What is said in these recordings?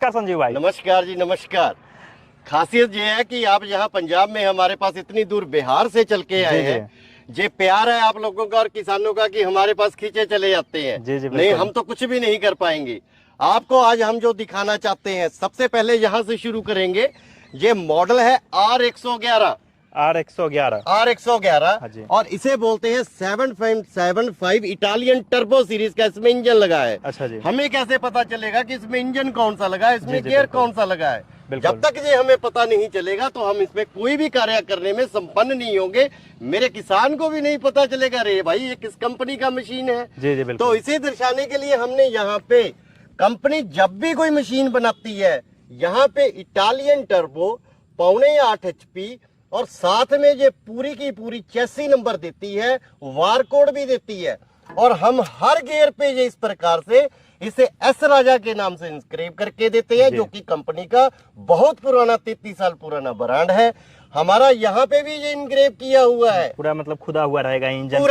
नमस्कार संजीव भाई। नमस्कार जी, नमस्कार। खासियत ये है कि आप यहाँ पंजाब में हमारे पास इतनी दूर बिहार से चल के आए हैं। ये प्यार है आप लोगों का और किसानों का कि हमारे पास खींचे चले जाते हैं। जी नहीं, हम तो कुछ भी नहीं कर पाएंगे। आपको आज हम जो दिखाना चाहते हैं, सबसे पहले यहाँ से शुरू करेंगे। ये मॉडल है R111 और इसे बोलते हैं 7.75 इटालियन टर्बो सीरीज का इसमें इंजन लगा है। अच्छा जी। हमें कैसे पता चलेगा कि इसमें इंजन कौन सा लगा है, इसमें गियर कौन सा लगा है? बिल्कुल। जब तक ये हमें पता नहीं चलेगा तो हम इसमें कोई भी कार्य करने में संपन्न नहीं होंगे। मेरे किसान को भी नहीं पता चलेगा रे भाई ये किस कंपनी का मशीन है। जी जी बिल्कुल। तो इसे दर्शाने के लिए हमने यहाँ पे कंपनी जब भी कोई मशीन बनाती है, यहाँ पे इटालियन टर्बो 7.5 HP और साथ में ये पूरी की पूरी चेसी नंबर देती है, वार कोड भी देती है। और हम हर गियर पे ये इस प्रकार से इसे एस राजा के नाम से इंस्क्राइब करके देते हैं, जो कि कंपनी का बहुत पुराना 33 साल पुराना ब्रांड है। हमारा यहाँ पे भी ये इंग्रेव किया हुआ है, पूरा मतलब खुदा हुआ रहेगा इंजन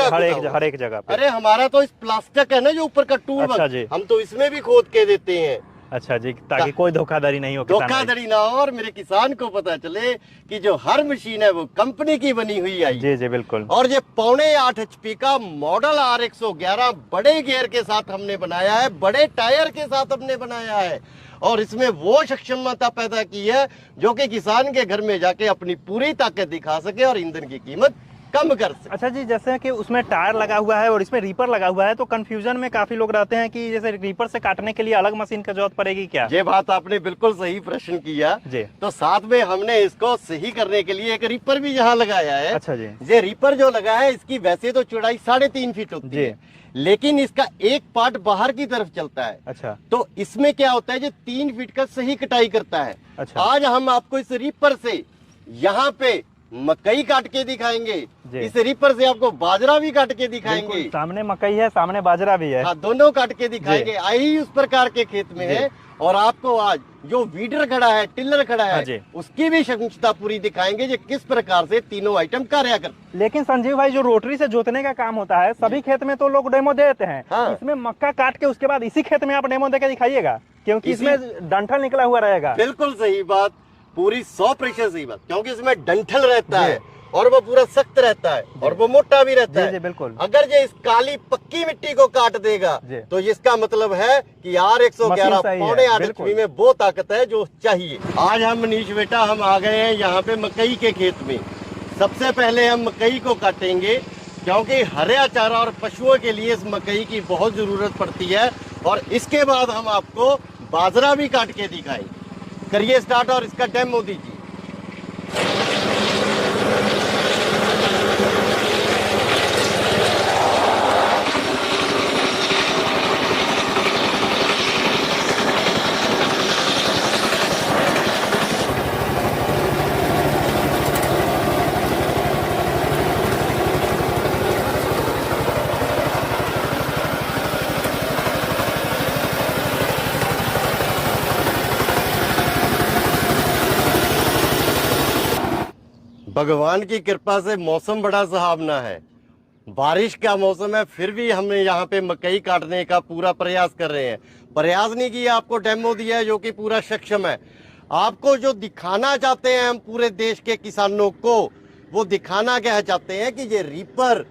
हर एक जगह पे। अरे हमारा तो इस प्लास्टिक है ना जो ऊपर का टूल, अच्छा जी। हम तो इसमें भी खोद के देते हैं। अच्छा जी, ताकि कोई धोखाधड़ी नहीं हो, धोखाधड़ी ना हो और मेरे किसान को पता चले कि जो हर मशीन है वो कंपनी की बनी हुई आई। जी जी बिल्कुल। और ये 7.5 HP का मॉडल R111 बड़े गियर के साथ हमने बनाया है, बड़े टायर के साथ हमने बनाया है और इसमें वो सक्षमता पैदा की है जो कि किसान के घर में जाके अपनी पूरी ताकत दिखा सके और ईंधन की कीमत कम कर सके। अच्छा जी, जैसे कि उसमें टायर लगा हुआ है और इसमें रीपर लगा हुआ है, तो कंफ्यूजन में काफी लोग रहते हैं कि जैसे रीपर से काटने के लिए अलग मशीन की जरूरत पड़ेगी क्या? ये बात आपने बिल्कुल सही प्रश्न किया जी। तो साथ में हमने इसको सही करने के लिए एक रीपर भी यहाँ लगाया है। अच्छा जी। ये रीपर जो लगा है इसकी वैसे तो चौड़ाई 3.5 फीट होती है, लेकिन इसका एक पार्ट बाहर की तरफ चलता है। अच्छा। तो इसमें क्या होता है, जो 3 फीट का सही कटाई करता है। अच्छा। आज हम आपको इस रीपर से यहाँ पे मकई काट के दिखाएंगे, इस रीपर से आपको बाजरा भी काट के दिखाएंगे। सामने मकई है, सामने बाजरा भी है। हाँ, दोनों काट के दिखाएंगे। आई उस प्रकार के खेत में है और आपको आज जो वीडर खड़ा है, टिलर खड़ा है, उसकी भी क्षमता पूरी दिखाएंगे जो किस प्रकार से तीनों आइटम कार्य करते। लेकिन संजीव भाई, जो रोटरी से जोतने का काम होता है सभी खेत में तो लोग डेमो देते हैं। हाँ। इसमें मक्का काट के उसके बाद इसी खेत में आप डेमो देके दिखाइएगा, क्योंकि इसमें डंठल निकला हुआ रहेगा। बिल्कुल सही बात, पूरी 100% सही बात, क्योंकि इसमें डंठल रहता है और वो पूरा सख्त रहता है और वो मोटा भी रहता है। बिल्कुल। अगर ये इस काली पक्की मिट्टी को काट देगा तो इसका मतलब है कि R111 7.5 HP में वो ताकत है जो चाहिए। आज हम मनीष बेटा हम आ गए हैं यहाँ पे मकई के खेत में। सबसे पहले हम मकई को काटेंगे क्योंकि हरा चारा और पशुओं के लिए इस मकई की बहुत जरूरत पड़ती है और इसके बाद हम आपको बाजरा भी काट के दिखाएंगे। करिए स्टार्ट और इसका डेमो दीजिए। भगवान की कृपा से मौसम बड़ा सुहावना है, बारिश का मौसम है, फिर भी हम यहाँ पे मकई काटने का पूरा प्रयास कर रहे हैं। प्रयास नहीं किया, आपको डेमो दिया है जो कि पूरा सक्षम है। आपको जो दिखाना चाहते हैं हम पूरे देश के किसानों को, वो दिखाना क्या चाहते हैं कि ये रीपर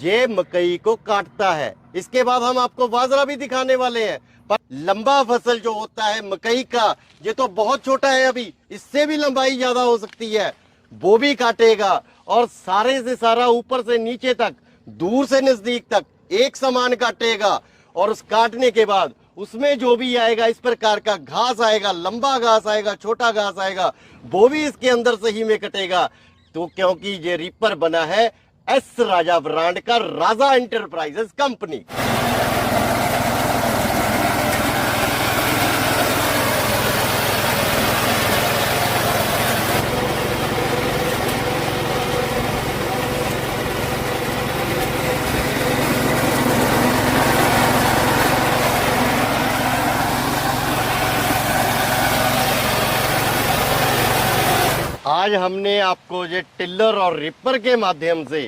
ये मकई को काटता है। इसके बाद हम आपको बाजरा भी दिखाने वाले हैं। पर लंबा फसल जो होता है मकई का, ये तो बहुत छोटा है, अभी इससे भी लंबाई ज्यादा हो सकती है, वो भी काटेगा और सारे से सारा ऊपर से नीचे तक, दूर से नजदीक तक एक समान काटेगा। और उस काटने के बाद उसमें जो भी आएगा इस प्रकार का घास आएगा, लंबा घास आएगा, छोटा घास आएगा, वो भी इसके अंदर सही में कटेगा। तो क्योंकि ये रीपर बना है एस राजा ब्रांड का, राजा एंटरप्राइजेस कंपनी। आज हमने आपको ये टिलर और रिपर के माध्यम से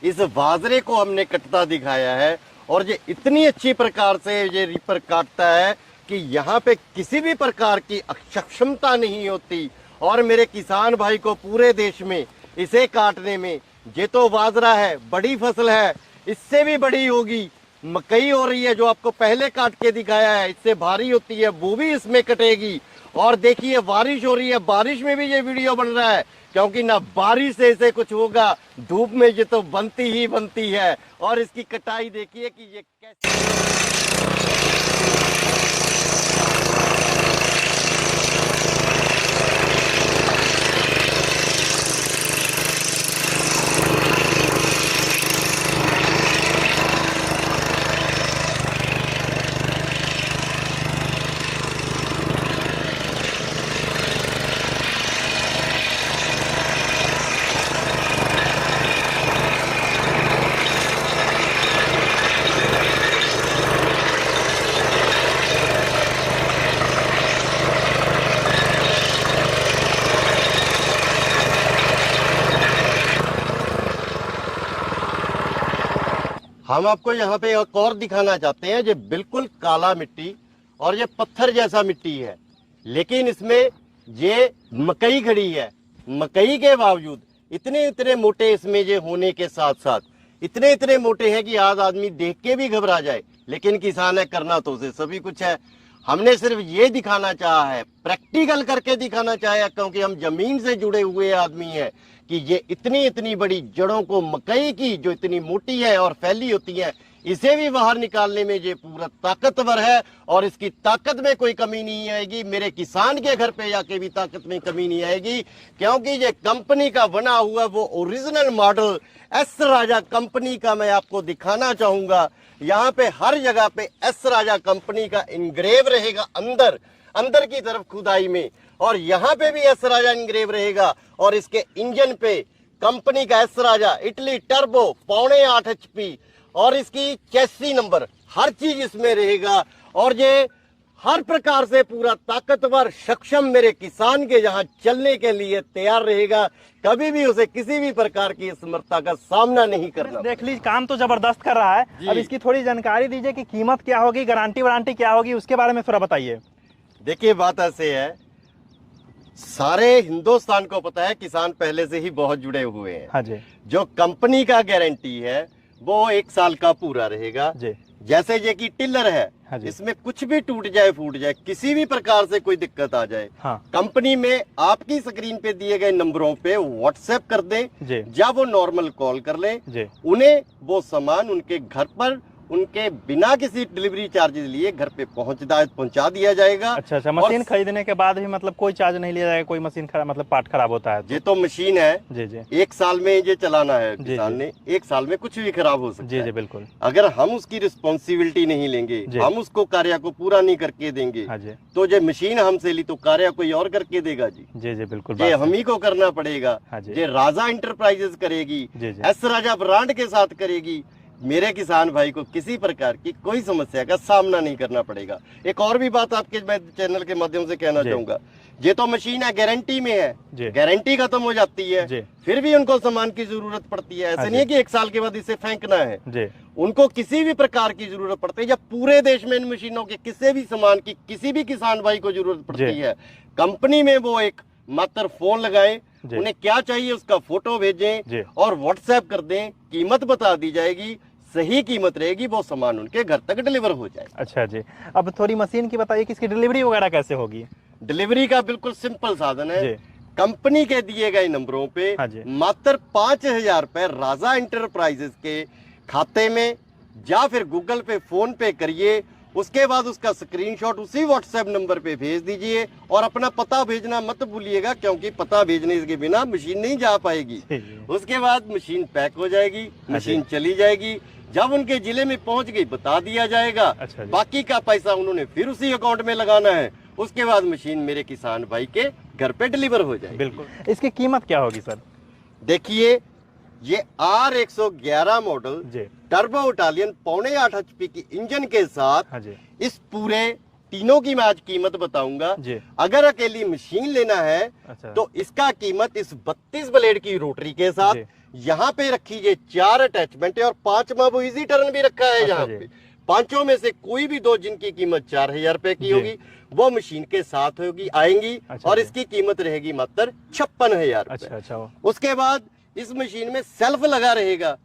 इस बाजरे को हमने कटता दिखाया है और ये इतनी अच्छी प्रकार से ये रिपर काटता है कि यहाँ पे किसी भी प्रकार की अक्षमता नहीं होती। और मेरे किसान भाई को पूरे देश में इसे काटने में, ये तो बाजरा है, बड़ी फसल है, इससे भी बड़ी होगी मकई हो रही है जो आपको पहले काट के दिखाया है, इससे भारी होती है, वो भी इसमें कटेगी। और देखिए बारिश हो रही है, बारिश में भी ये वीडियो बन रहा है, क्योंकि ना बारिश से इसे कुछ होगा, धूप में ये तो बनती ही बनती है। और इसकी कटाई देखिए कि ये कैसे। हम आपको यहाँ पे एक और दिखाना चाहते हैं, ये बिल्कुल काला मिट्टी और ये पत्थर जैसा मिट्टी है, लेकिन इसमें ये मकई खड़ी है। मकई के बावजूद इतने इतने मोटे इसमें ये होने के साथ साथ इतने इतने मोटे हैं कि आज आदमी देख के भी घबरा जाए, लेकिन किसान है, करना तो उसे सभी कुछ है। हमने सिर्फ ये दिखाना चाहा है, प्रैक्टिकल करके दिखाना चाहा है, क्योंकि हम जमीन से जुड़े हुए आदमी हैं कि ये इतनी इतनी बड़ी जड़ों को, मकई की जो इतनी मोटी है और फैली होती है, इसे भी बाहर निकालने में ये पूरा ताकतवर है। और इसकी ताकत में कोई कमी नहीं आएगी, मेरे किसान के घर पे जाके भी ताकत में कमी नहीं आएगी, क्योंकि ये कंपनी का बना हुआ वो ओरिजिनल मॉडल एस राजा कंपनी का मैं आपको दिखाना चाहूंगा। यहाँ पे हर जगह पे एस राजा कंपनी का इंग्रेव रहेगा अंदर की तरफ खुदाई में, और यहाँ पे भी एस राजा इंग्रेव रहेगा। और इसके इंजन पे कंपनी का एस राजा इटली टर्बो 8.5 HP और इसकी चेसी नंबर, हर चीज इसमें रहेगा। और ये हर प्रकार से पूरा ताकतवर सक्षम मेरे किसान के यहाँ चलने के लिए तैयार रहेगा, कभी भी उसे किसी भी प्रकार की असमर्थता का सामना नहीं करना। देख लीजिए काम तो जबरदस्त कर रहा है। अब इसकी थोड़ी जानकारी दीजिए कि कीमत क्या होगी, गारंटी वारंटी क्या होगी, उसके बारे में थोड़ा बताइए। देखिए बात ऐसे है, सारे हिंदुस्तान को पता है किसान पहले से ही बहुत जुड़े हुए हैं। हाँ जी। जो कंपनी का गारंटी है वो 1 साल का पूरा रहेगा जी। जैसे ये की टिलर है, हाँ जी। इसमें कुछ भी टूट जाए, फूट जाए, किसी भी प्रकार से कोई दिक्कत आ जाए, हाँ। कंपनी में आपकी स्क्रीन पे दिए गए नंबरों पे व्हाट्सएप कर दें, जब वो नॉर्मल कॉल कर लें, उन्हें वो सामान उनके घर पर उनके बिना किसी डिलीवरी चार्जेस लिए घर पे पहुंचा दिया जाएगा। अच्छा, मशीन खरीदने के बाद भी मतलब कोई चार्ज नहीं लिया जाएगा? कोई मशीन मतलब पार्ट खराब होता है ये तो मशीन है जी 1 साल में ये चलाना है किसान ने, 1 साल में कुछ भी खराब हो सकता है। जी बिल्कुल। अगर हम उसकी रिस्पॉन्सिबिलिटी नहीं लेंगे, हम उसको कार्य को पूरा नहीं करके देंगे, तो ये मशीन हमसे ली तो कार्य कोई और करके देगा जी बिल्कुल, ये हम ही को करना पड़ेगा। ये राजा इंटरप्राइजेस करेगी, एस राजा ब्रांड के साथ करेगी। मेरे किसान भाई को किसी प्रकार की कोई समस्या का सामना नहीं करना पड़ेगा। एक और भी बात आपके मैं चैनल के माध्यम से कहना चाहूंगा, ये तो मशीन है, गारंटी में है, गारंटी खत्म हो जाती है, फिर भी उनको सामान की जरूरत पड़ती है। ऐसे नहीं है कि 1 साल के बाद इसे फेंकना है, उनको किसी भी प्रकार की जरूरत पड़ती है। जब पूरे देश में इन मशीनों के किसी भी सामान की किसी भी किसान भाई को जरूरत पड़ती है, कंपनी में वो एक मात्र फोन लगाएं, उन्हें क्या चाहिए उसका फोटो भेजें और व्हाट्सएप कर दें, कीमत बता दी जाएगी, सही कीमत रहेगी, वो सामान उनके घर तक डिलीवर हो जाए। अच्छा जी, अब थोड़ी मशीन की बताइए कि इसकी डिलीवरी वगैरह कैसे होगी? डिलीवरी का बिल्कुल सिंपल साधन है, कंपनी के दिए गए नंबरों पे मात्र 5,000 रुपए राजा इंटरप्राइजेस के खाते में या फिर गूगल पे, फोन पे करिए, उसके बाद उसका स्क्रीनशॉट उसी व्हाट्सएप नंबर पे भेज दीजिए और अपना पता भेजना मत भूलिएगा, क्योंकि पता भेजने के बिना मशीन नहीं जा पाएगी। उसके बाद मशीन पैक हो जाएगी, मशीन चली जाएगी, जब उनके जिले में पहुंच गई बता दिया जाएगा। बाकी का पैसा उन्होंने फिर उसी अकाउंट में लगाना है, उसके बाद मशीन मेरे किसान भाई के घर पे डिलीवर हो जाएगी। बिल्कुल। इसकी कीमत क्या होगी सर? देखिए ये R111 model turbo Italian 8.5 HP की इंजन के साथ, इस पूरे तीनों की मैं आज कीमत बताऊंगा। अगर अकेली मशीन लेना है तो इसका कीमत इस 32 ब्लेड की रोटरी के साथ, यहाँ पे रखी ये 4 अटैचमेंट है और 5वां वो इजी टर्न भी रखा है। यहाँ पे पांचों में से कोई भी दो जिनकी कीमत 4,000 रुपए की होगी वो मशीन के साथ होगी आएंगी। अच्छा, और इसकी कीमत रहेगी मात्र 56,000 रुपए। अच्छा। उसके बाद इस मशीन में सेल्फ लगा रहेगा,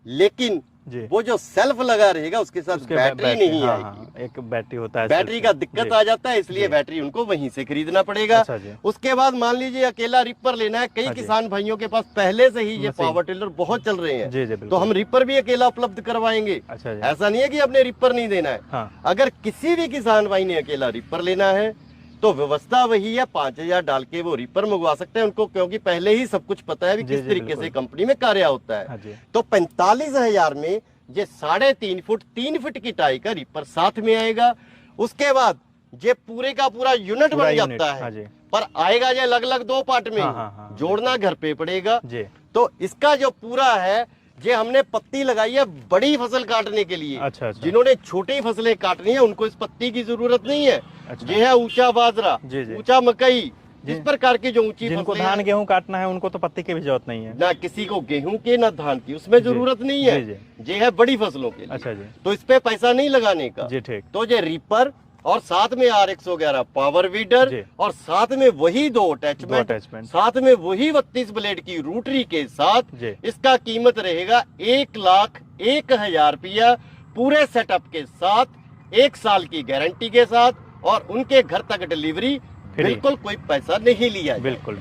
लेकिन जी। वो जो सेल्फ लगा रहेगा उसके साथ बैटरी नहीं हाँ, आएगी। हाँ, एक बैटरी होता है, बैटरी का दिक्कत आ जाता है, इसलिए जी। बैटरी उनको वहीं से खरीदना पड़ेगा। अच्छा जी। उसके बाद मान लीजिए अकेला रिपर लेना है, कई हाँ जी। किसान भाइयों के पास पहले से ही ये मशीन। पावर टिलर बहुत चल रहे हैं, जी जी बिल्कुल। तो हम रिपर भी अकेला उपलब्ध करवाएंगे। अच्छा जी। ऐसा नहीं है कि अपने रिपर नहीं देना है। हाँ। अगर किसी भी किसान भाई ने अकेला रिपर लेना है तो व्यवस्था वही है, 5,000 डाल के वो रिपर मंगवा सकते हैं उनको, क्योंकि पहले ही सब कुछ पता है भी जी, किस जी, तरीके बिल्कुल। से कंपनी में कार्य होता हाँ है। जी। तो 45,000 में ये 3.5 फुट 3 फुट की टाई का रिपर साथ में आएगा। उसके बाद ये पूरे का पूरा यूनिट पूरा बन यूनिट, जाता हाँ है, जी। पर आएगा ये अलग अलग 2 पार्ट में, हाँ, हाँ, हाँ, जोड़ना घर पे पड़ेगा। जी। तो इसका जो पूरा है, ये हमने पत्ती लगाई है बड़ी फसल काटने के लिए। अच्छा। जिन्होंने छोटी फसलें काटनी है उनको इस पत्ती की जरूरत नहीं है। अच्छा। ये है ऊंचा बाजरा, जी, जी। ऊंचा मकई, जिस प्रकार की जो ऊंची जिनको फसलें धान हैं, गेहूं काटना है उनको तो पत्ती की भी जरूरत नहीं है। ना किसी को गेहूं के ना धान की उसमें जरूरत नहीं है। जी। ये है बड़ी फसलों के लिए। अच्छा जी। तो इस पे पैसा नहीं लगाने का। जी ठीक। तो ये रिपर और साथ में R111 पावर वीडर जी। और साथ में वही दो अटैचमेंट, साथ में वही 32 ब्लेड की रोटरी के साथ जी। इसका कीमत रहेगा 1,01,000 रुपया पूरे सेटअप के साथ, 1 साल की गारंटी के साथ, और उनके घर तक डिलीवरी, बिल्कुल कोई पैसा नहीं लिया। बिल्कुल।